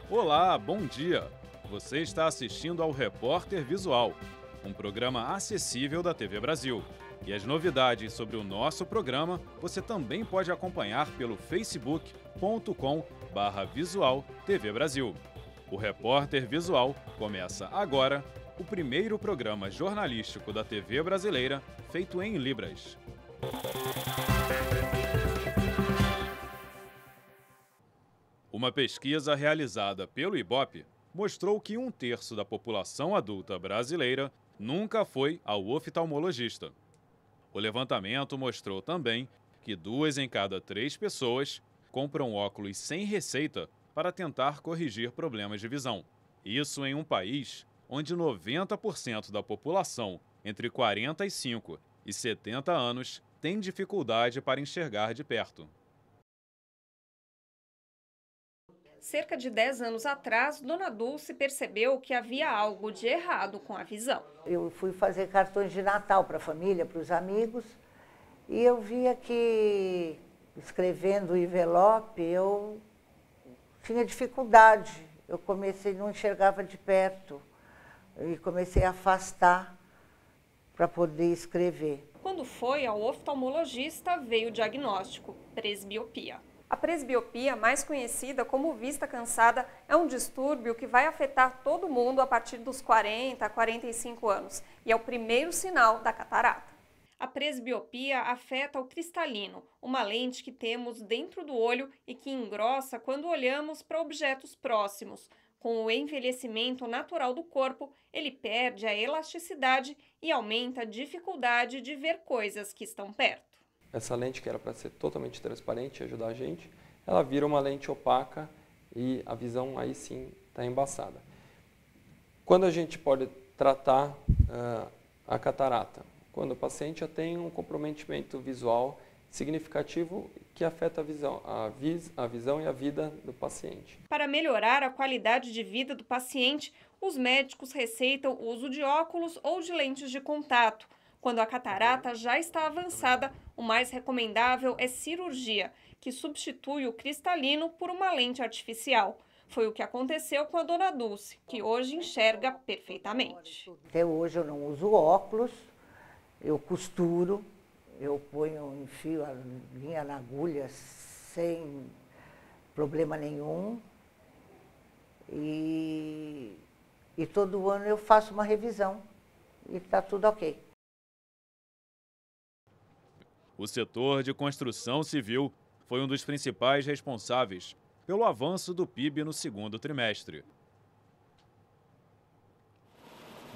Olá, bom dia! Você está assistindo ao Repórter Visual, um programa acessível da TV Brasil. E as novidades sobre o nosso programa você também pode acompanhar pelo facebook.com/visual TV Brasil. O Repórter Visual começa agora, o primeiro programa jornalístico da TV brasileira feito em Libras. Uma pesquisa realizada pelo Ibope mostrou que 1/3 da população adulta brasileira nunca foi ao oftalmologista. O levantamento mostrou também que 2 em cada 3 pessoas compram óculos sem receita para tentar corrigir problemas de visão. Isso em um país onde 90% da população entre 45 e 70 anos tem dificuldade para enxergar de perto. Cerca de 10 anos atrás, Dona Dulce percebeu que havia algo de errado com a visão. Eu fui fazer cartões de Natal para a família, para os amigos, e eu via que, escrevendo o envelope, eu tinha dificuldade. Eu não enxergava de perto, e comecei a afastar para poder escrever. Quando foi ao oftalmologista, veio o diagnóstico: presbiopia. A presbiopia, mais conhecida como vista cansada, é um distúrbio que vai afetar todo mundo a partir dos 40 a 45 anos e é o primeiro sinal da catarata. A presbiopia afeta o cristalino, uma lente que temos dentro do olho e que engrossa quando olhamos para objetos próximos. Com o envelhecimento natural do corpo, ele perde a elasticidade e aumenta a dificuldade de ver coisas que estão perto. Essa lente, que era para ser totalmente transparente e ajudar a gente, ela vira uma lente opaca e a visão aí sim está embaçada. Quando a gente pode tratar a catarata? Quando o paciente já tem um comprometimento visual significativo que afeta a visão e a vida do paciente. Para melhorar a qualidade de vida do paciente, os médicos receitam o uso de óculos ou de lentes de contato. Quando a catarata já está avançada, o mais recomendável é cirurgia, que substitui o cristalino por uma lente artificial. Foi o que aconteceu com a Dona Dulce, que hoje enxerga perfeitamente. Até hoje eu não uso óculos, eu costuro, eu enfio a linha na agulha sem problema nenhum. E todo ano eu faço uma revisão e está tudo ok. O setor de construção civil foi um dos principais responsáveis pelo avanço do PIB no segundo trimestre.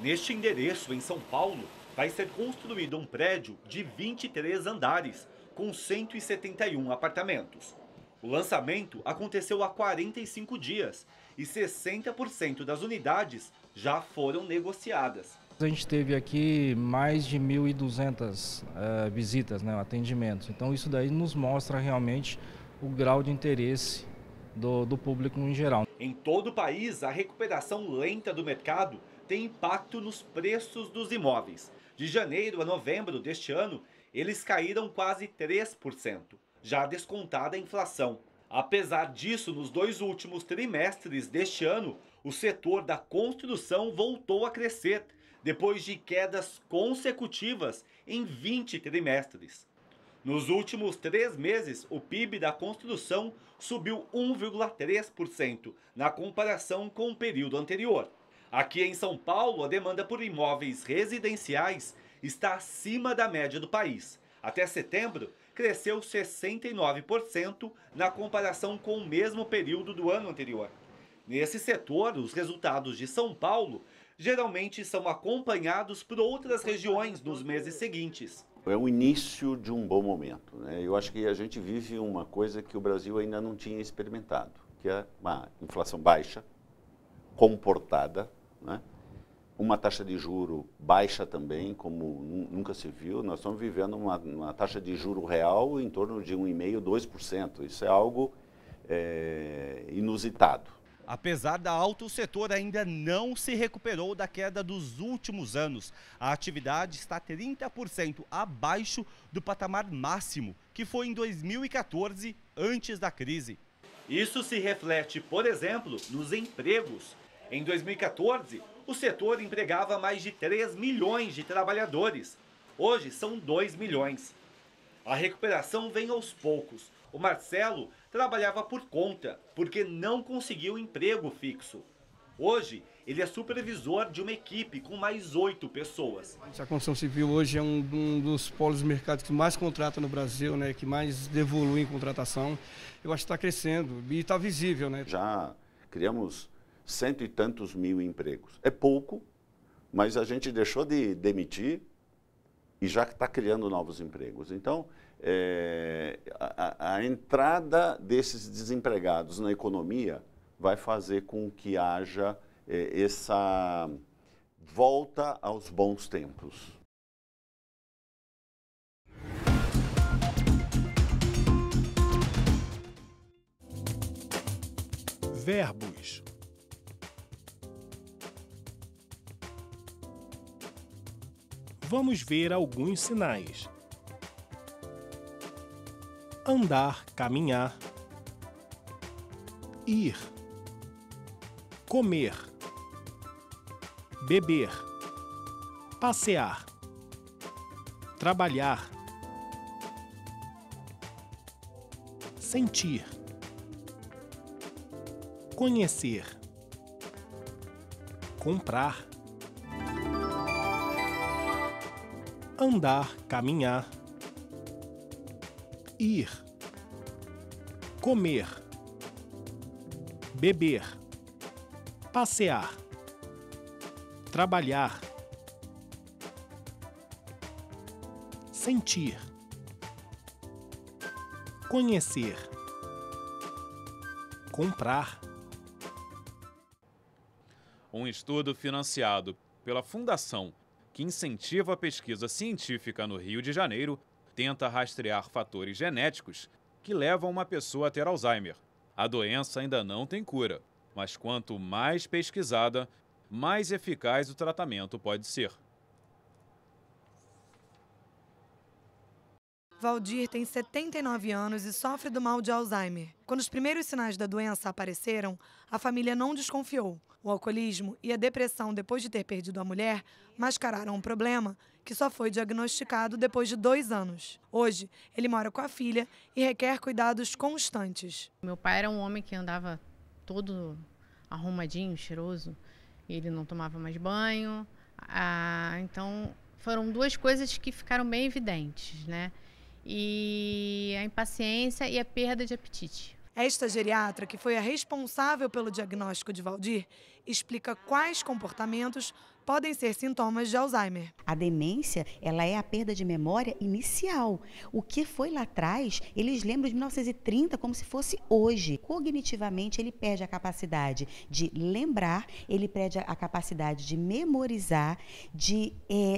Neste endereço, em São Paulo, vai ser construído um prédio de 23 andares, com 171 apartamentos. O lançamento aconteceu há 45 dias e 60% das unidades já foram negociadas. A gente teve aqui mais de 1.200 visitas, atendimentos. Então isso daí nos mostra realmente o grau de interesse do público em geral. Em todo o país, a recuperação lenta do mercado tem impacto nos preços dos imóveis. De janeiro a novembro deste ano, eles caíram quase 3%, já descontada a inflação. Apesar disso, nos 2 últimos trimestres deste ano, o setor da construção voltou a crescer, depois de quedas consecutivas em 20 trimestres. Nos últimos 3 meses, o PIB da construção subiu 1,3% na comparação com o período anterior. Aqui em São Paulo, a demanda por imóveis residenciais está acima da média do país. Até setembro, cresceu 69% na comparação com o mesmo período do ano anterior. Nesse setor, os resultados de São Paulo geralmente são acompanhados por outras regiões nos meses seguintes. É o início de um bom momento, Eu acho que a gente vive uma coisa que o Brasil ainda não tinha experimentado, que é uma inflação baixa, comportada, uma taxa de juro baixa também, como nunca se viu. Nós estamos vivendo uma taxa de juro real em torno de 1,5%, 2%. Isso é algo inusitado. Apesar da alta, o setor ainda não se recuperou da queda dos últimos anos. A atividade está 30% abaixo do patamar máximo, que foi em 2014, antes da crise. Isso se reflete, por exemplo, nos empregos. Em 2014, o setor empregava mais de 3 milhões de trabalhadores. Hoje são 2 milhões. A recuperação vem aos poucos. O Marcelo trabalhava por conta, porque não conseguiu emprego fixo. Hoje, ele é supervisor de uma equipe com mais 8 pessoas. A construção civil hoje é um dos polos de mercado que mais contrata no Brasil, né, que mais evolui em contratação. Eu acho que está crescendo e está visível, né? Já criamos 100 e tantos mil empregos. É pouco, mas a gente deixou de demitir e já está criando novos empregos. Então, a entrada desses desempregados na economia vai fazer com que haja essa volta aos bons tempos. Verbos. Vamos ver alguns sinais. Andar, caminhar. Ir. Comer. Beber. Passear. Trabalhar. Sentir. Conhecer. Comprar. Andar, caminhar. Ir. Comer. Beber. Passear. Trabalhar. Sentir. Conhecer. Comprar. Um estudo financiado pela Fundação que incentiva a pesquisa científica no Rio de Janeiro tenta rastrear fatores genéticos que levam uma pessoa a ter Alzheimer. A doença ainda não tem cura, mas quanto mais pesquisada, mais eficaz o tratamento pode ser. Valdir tem 79 anos e sofre do mal de Alzheimer. Quando os primeiros sinais da doença apareceram, a família não desconfiou. O alcoolismo e a depressão depois de ter perdido a mulher mascararam um problema que só foi diagnosticado depois de 2 anos. Hoje, ele mora com a filha e requer cuidados constantes. Meu pai era um homem que andava todo arrumadinho, cheiroso. Ele não tomava mais banho. Então, foram 2 coisas que ficaram bem evidentes, né? E a impaciência e a perda de apetite. Esta geriatra, que foi a responsável pelo diagnóstico de Valdir, explica quais comportamentos podem ser sintomas de Alzheimer. A demência, ela é a perda de memória inicial. O que foi lá atrás, eles lembram de 1930 como se fosse hoje. Cognitivamente, ele perde a capacidade de lembrar, ele perde a capacidade de memorizar, de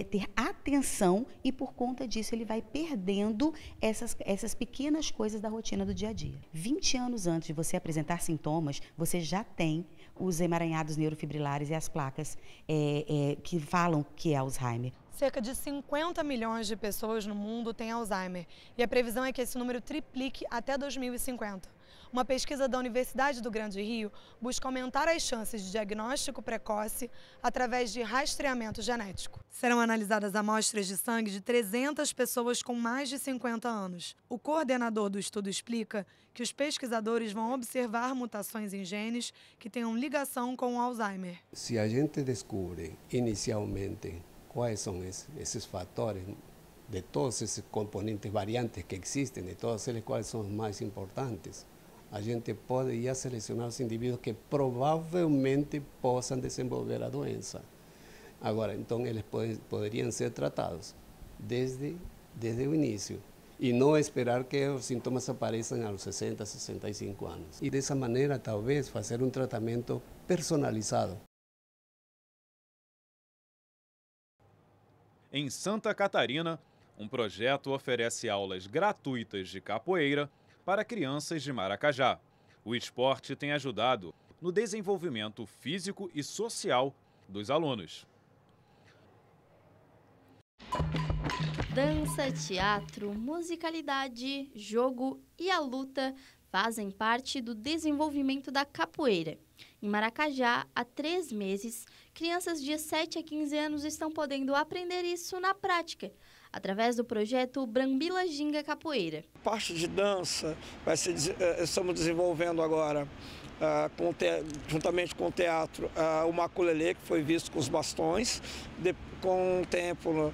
ter atenção e, por conta disso, ele vai perdendo essas pequenas coisas da rotina do dia a dia. 20 anos antes de você apresentar sintomas, você já tem os emaranhados neurofibrilares e as placas que falam que é Alzheimer. Cerca de 50 milhões de pessoas no mundo têm Alzheimer e a previsão é que esse número triplique até 2050. Uma pesquisa da Universidade do Grande Rio busca aumentar as chances de diagnóstico precoce através de rastreamento genético. Serão analisadas amostras de sangue de 300 pessoas com mais de 50 anos. O coordenador do estudo explica que os pesquisadores vão observar mutações em genes que tenham ligação com o Alzheimer. Se a gente descobre inicialmente quais são esses fatores, de todos esses componentes variantes que existem, de todos eles quais são os mais importantes, a gente pode já selecionar os indivíduos que provavelmente possam desenvolver a doença. Agora, então, eles poderiam ser tratados desde o início e não esperar que os sintomas apareçam aos 60, 65 anos. E dessa maneira, talvez, fazer um tratamento personalizado. Em Santa Catarina, um projeto oferece aulas gratuitas de capoeira para crianças de Maracajá. O esporte tem ajudado no desenvolvimento físico e social dos alunos. Dança, teatro, musicalidade, jogo e a luta fazem parte do desenvolvimento da capoeira. Em Maracajá, há 3 meses, crianças de 7 a 15 anos estão podendo aprender isso na prática, através do projeto Brambila Ginga Capoeira. Parte de dança, estamos desenvolvendo agora, juntamente com o teatro, o maculelê, que foi visto com os bastões. Com o tempo,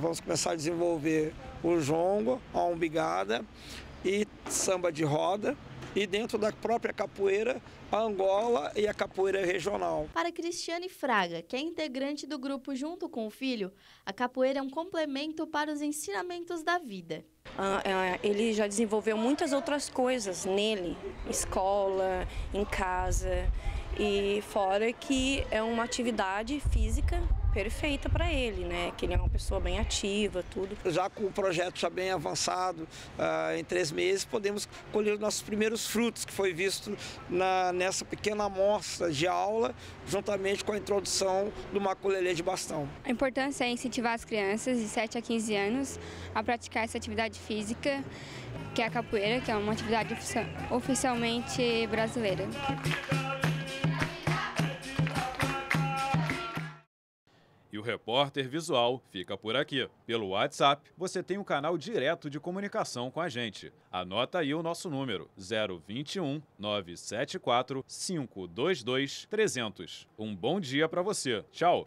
vamos começar a desenvolver o jongo, a umbigada e samba de roda. E dentro da própria capoeira, a Angola e a capoeira regional. Para Cristiane Fraga, que é integrante do grupo junto com o filho, a capoeira é um complemento para os ensinamentos da vida. Ele já desenvolveu muitas outras coisas nele, escola, em casa, e fora que é uma atividade física perfeita para ele, né? Que ele é uma pessoa bem ativa, tudo. Já com o projeto já bem avançado, em 3 meses, podemos colher os nossos primeiros frutos, que foi visto nessa pequena amostra de aula, juntamente com a introdução do maculelê de bastão. A importância é incentivar as crianças de 7 a 15 anos a praticar essa atividade física, que é a capoeira, que é uma atividade oficialmente brasileira. E o Repórter Visual fica por aqui. Pelo WhatsApp, você tem um canal direto de comunicação com a gente. Anota aí o nosso número, 021 974 522 300. Um bom dia para você. Tchau!